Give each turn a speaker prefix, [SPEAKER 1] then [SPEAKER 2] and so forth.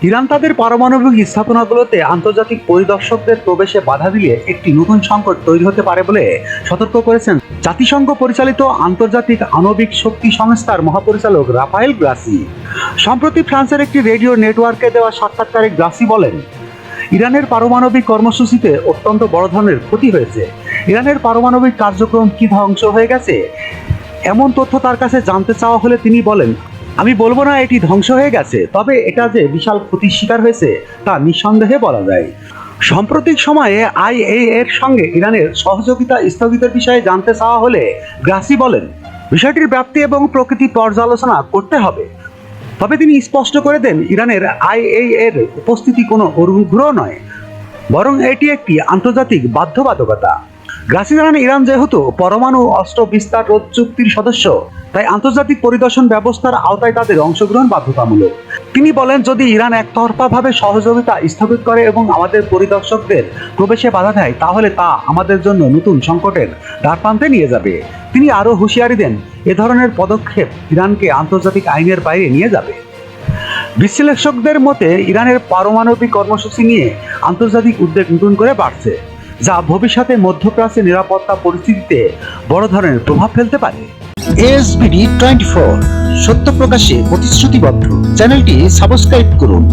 [SPEAKER 1] Iran তাদের পারমাণবিক স্থাপনাগুলোতে আন্তর্জাতিক পরিদর্শকদের প্রবেশে বাধা দিলে একটি নতুন সংকট তৈরি হতে পারে বলে সতর্ক করেছেন জাতিসংঘ পরিচালিত আন্তর্জাতিক আণবিক শক্তি সংস্থার মহাপরিচালক রাফায়েল গ্রাসি। সম্প্রতি ফ্রান্সের একটি রেডিও নেটওয়ার্কে দেওয়া সাক্ষাৎকারে গ্রাসি বলেন, ইরানের পারমাণবিক কর্মসূচিতে অত্যন্ত বড় ধরনের ক্ষতি হয়েছে। ইরানের পারমাণবিক কার্যক্রম কি ধ্বংস হয়ে গেছে এমন তথ্য তার কাছে জানতে চাওয়া হলে তিনি বলেন, আমি বলবো না এটি ধ্বংস হয়ে গেছে, তবে এটা যে বিশাল ক্ষতির শিকার হয়েছে তা নিঃসন্দেহে বলা যায়। সাম্প্রতিক সময়ে আইএইএ এর সঙ্গে ইরানের সহযোগিতা স্থগিতের বিষয়ে জানতে চাওয়া হলে গ্রাসি বলেন, বিষয়টির ব্যাপ্তি এবং প্রকৃতি পর্যালোচনা করতে হবে। তবে তিনি স্পষ্ট করে দেন, ইরানের আইএইএ এর উপস্থিতি কোনো অনুগ্রহ নয়, বরং এটি একটি আন্তর্জাতিক বাধ্যবাধকতা। গ্রাসি জানান, ইরান যেহেতু পরমাণু অস্ত্র বিস্তার রোধ চুক্তির সদস্য, তাই আন্তর্জাতিক পরিদর্শন ব্যবস্থার আওতায় তাদের অংশগ্রহণ বাধ্যতামূলক। তিনি বলেন, যদি ইরান একতরফাভাবে সহযোগিতা স্থগিত করে এবং আমাদের পরিদর্শকদের প্রবেশে বাধা দেয়, তাহলে তা আমাদের জন্য নতুন সংকটের দ্বারপ্রান্তে নিয়ে যাবে। তিনি আরও হুঁশিয়ারি দেন, এ ধরনের পদক্ষেপ ইরানকে আন্তর্জাতিক আইনের বাইরে নিয়ে যাবে। বিশ্লেষকদের মতে, ইরানের পারমাণবিক কর্মসূচি নিয়ে আন্তর্জাতিক উদ্বেগ নতুন করে বাড়ছে, যা ভবিষ্যতে মধ্যপ্রাচ্যের নিরাপত্তা পরিস্থিতিতে বড় ধরনের প্রভাব ফেলতে পারে।
[SPEAKER 2] ASBD24 সত্য প্রকাশে প্রতিশ্রুতিবদ্ধ। চ্যানেলটি সাবস্ক্রাইব করুন।